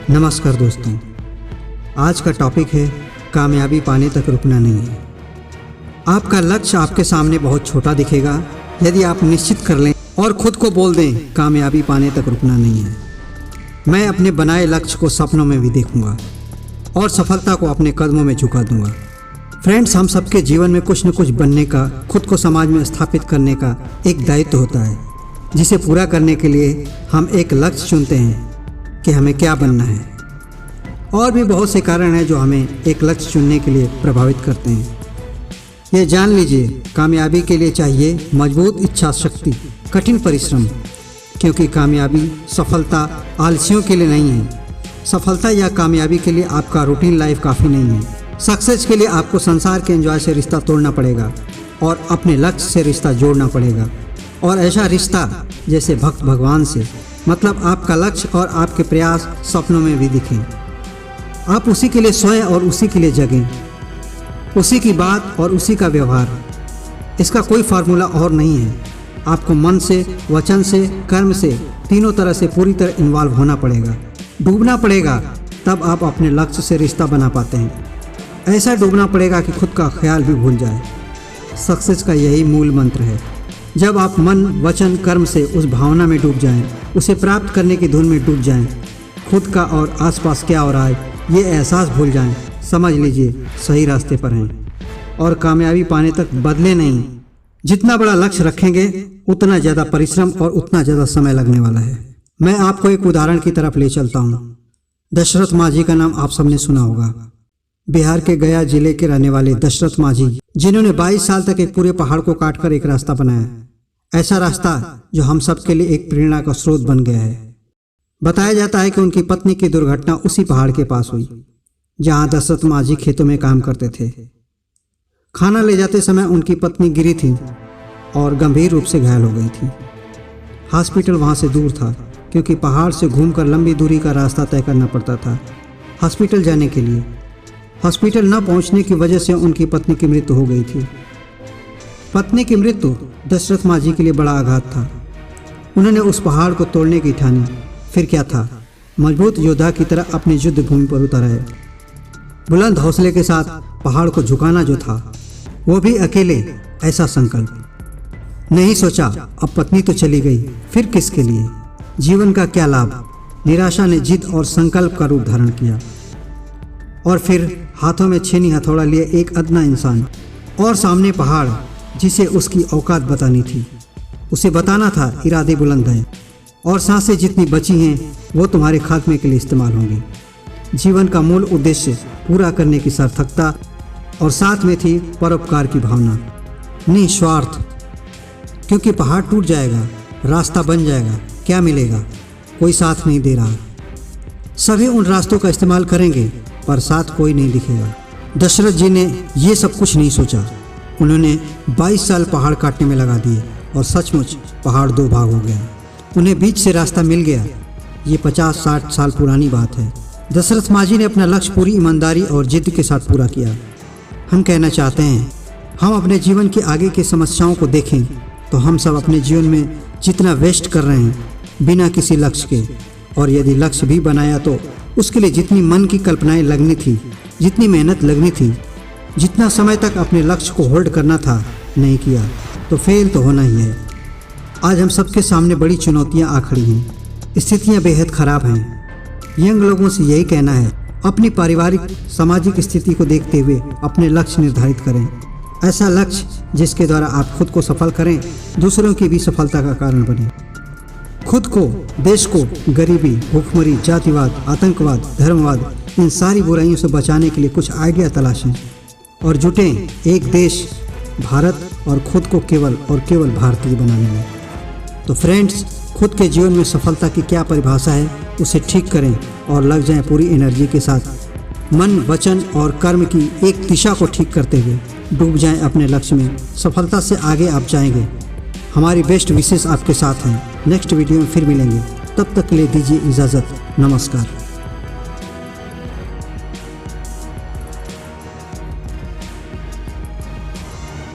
नमस्कार दोस्तों, आज का टॉपिक है कामयाबी पाने तक रुकना नहीं है। आपका लक्ष्य आपके सामने बहुत छोटा दिखेगा यदि आप निश्चित कर लें और खुद को बोल दें कामयाबी पाने तक रुकना नहीं है। मैं अपने बनाए लक्ष्य को सपनों में भी देखूंगा और सफलता को अपने कदमों में झुका दूंगा। फ्रेंड्स, हम सबके जीवन में कुछ न कुछ बनने का, खुद को समाज में स्थापित करने का एक दायित्व होता है, जिसे पूरा करने के लिए हम एक लक्ष्य चुनते हैं कि हमें क्या बनना है। और भी बहुत से कारण हैं जो हमें एक लक्ष्य चुनने के लिए प्रभावित करते हैं। ये जान लीजिए, कामयाबी के लिए चाहिए मजबूत इच्छा शक्ति, कठिन परिश्रम, क्योंकि कामयाबी सफलता आलसियों के लिए नहीं है। सफलता या कामयाबी के लिए आपका रूटीन लाइफ काफ़ी नहीं है। सक्सेस के लिए आपको संसार के एंजॉय से रिश्ता तोड़ना पड़ेगा और अपने लक्ष्य से रिश्ता जोड़ना पड़ेगा, और ऐसा रिश्ता जैसे भक्त भगवान से, मतलब आपका लक्ष्य और आपके प्रयास सपनों में भी दिखें। आप उसी के लिए सोएं और उसी के लिए जगें, उसी की बात और उसी का व्यवहार। इसका कोई फार्मूला और नहीं है। आपको मन से, वचन से, कर्म से, तीनों तरह से पूरी तरह इन्वॉल्व होना पड़ेगा, डूबना पड़ेगा, तब आप अपने लक्ष्य से रिश्ता बना पाते हैं। ऐसा डूबना पड़ेगा कि खुद का ख्याल भी भूल जाए। सक्सेस का यही मूल मंत्र है। जब आप मन, वचन, कर्म से उस भावना में डूब जाएं, उसे प्राप्त करने की धुन में डूब जाएं, खुद का और आसपास क्या हो रहा है ये एहसास भूल जाएं, समझ लीजिए सही रास्ते पर हैं। और कामयाबी पाने तक बदले नहीं। जितना बड़ा लक्ष्य रखेंगे उतना ज़्यादा परिश्रम और उतना ज़्यादा समय लगने वाला है। मैं आपको एक उदाहरण की तरफ ले चलता हूँ। दशरथ माझी का नाम आप सबने सुना होगा। बिहार के गया जिले के रहने वाले दशरथ माझी, जिन्होंने 22 साल तक एक पूरे पहाड़ को काटकर एक रास्ता बनाया, ऐसा रास्ता जो हम सब के लिए एक प्रेरणा का स्रोत बन गया है। बताया जाता है कि उनकी पत्नी की दुर्घटना उसी पहाड़ के पास हुई जहां दशरथ माझी खेतों में काम करते थे। खाना ले जाते समय उनकी पत्नी गिरी थी और गंभीर रूप से घायल हो गई थी। हॉस्पिटल वहां से दूर था, क्योंकि पहाड़ से घूमकर लंबी दूरी का रास्ता तय करना पड़ता था हॉस्पिटल जाने के लिए। हॉस्पिटल न पहुंचने की वजह से उनकी पत्नी की मृत्यु हो गई थी। पत्नी की मृत्यु दशरथ माझी के लिए बड़ा आघात था। उन्होंने उस पहाड़ को तोड़ने की ठानी। फिर क्या था, मजबूत योद्धा की तरह अपनी युद्ध भूमि पर उतर आए। बुलंद हौसले के साथ पहाड़ को झुकाना जो था, वो भी अकेले, ऐसा संकल्प। नहीं सोचा अब पत्नी तो चली गई, फिर किसके लिए, जीवन का क्या लाभ। निराशा ने जिद और संकल्प का रूप धारण किया। और फिर हाथों में छेनी हथौड़ा लिए एक अदना इंसान, और सामने पहाड़ जिसे उसकी औकात बतानी थी। उसे बताना था इरादे बुलंद हैं और सांसें जितनी बची हैं वो तुम्हारे खात्मे के लिए इस्तेमाल होंगी। जीवन का मूल उद्देश्य पूरा करने की सार्थकता, और साथ में थी परोपकार की भावना, निस्वार्थ। क्योंकि पहाड़ टूट जाएगा, रास्ता बन जाएगा, क्या मिलेगा, कोई साथ नहीं दे रहा। सभी उन रास्तों का इस्तेमाल करेंगे पर साथ कोई नहीं दिखेगा। दशरथ जी ने ये सब कुछ नहीं सोचा। उन्होंने 22 साल पहाड़ काटने में लगा दिए और सचमुच पहाड़ 2 भाग हो गया। उन्हें बीच से रास्ता मिल गया। ये 50-60 साल पुरानी बात है। दशरथ माझी ने अपना लक्ष्य पूरी ईमानदारी और जिद के साथ पूरा किया। हम कहना चाहते हैं, हम अपने जीवन की आगे की समस्याओं को देखें तो हम सब अपने जीवन में जितना वेस्ट कर रहे हैं बिना किसी लक्ष्य के, और यदि लक्ष्य भी बनाया तो उसके लिए जितनी मन की कल्पनाएं लगनी थी, जितनी मेहनत लगनी थी, जितना समय तक अपने लक्ष्य को होल्ड करना था, नहीं किया तो फेल तो होना ही है। आज हम सबके सामने बड़ी चुनौतियां आ खड़ी हैं। स्थितियां बेहद ख़राब हैं। यंग लोगों से यही कहना है, अपनी पारिवारिक सामाजिक स्थिति को देखते हुए अपने लक्ष्य निर्धारित करें। ऐसा लक्ष्य जिसके द्वारा आप खुद को सफल करें, दूसरों की भी सफलता का कारण बने। खुद को, देश को गरीबी, भूखमरी, जातिवाद, आतंकवाद, धर्मवाद, इन सारी बुराइयों से बचाने के लिए कुछ आइडिया तलाशें और जुटें एक देश भारत और खुद को केवल और केवल भारतीय बनाने में। तो फ्रेंड्स, खुद के जीवन में सफलता की क्या परिभाषा है उसे ठीक करें और लग जाएं पूरी एनर्जी के साथ। मन, वचन और कर्म की एक दिशा को ठीक करते हुए डूब जाएं अपने लक्ष्य में। सफलता से आगे आप जाएंगे। हमारी बेस्ट विशेष आपके साथ हैं। नेक्स्ट वीडियो में फिर मिलेंगे, तब तक के लिए दीजिए इजाज़त। नमस्कार।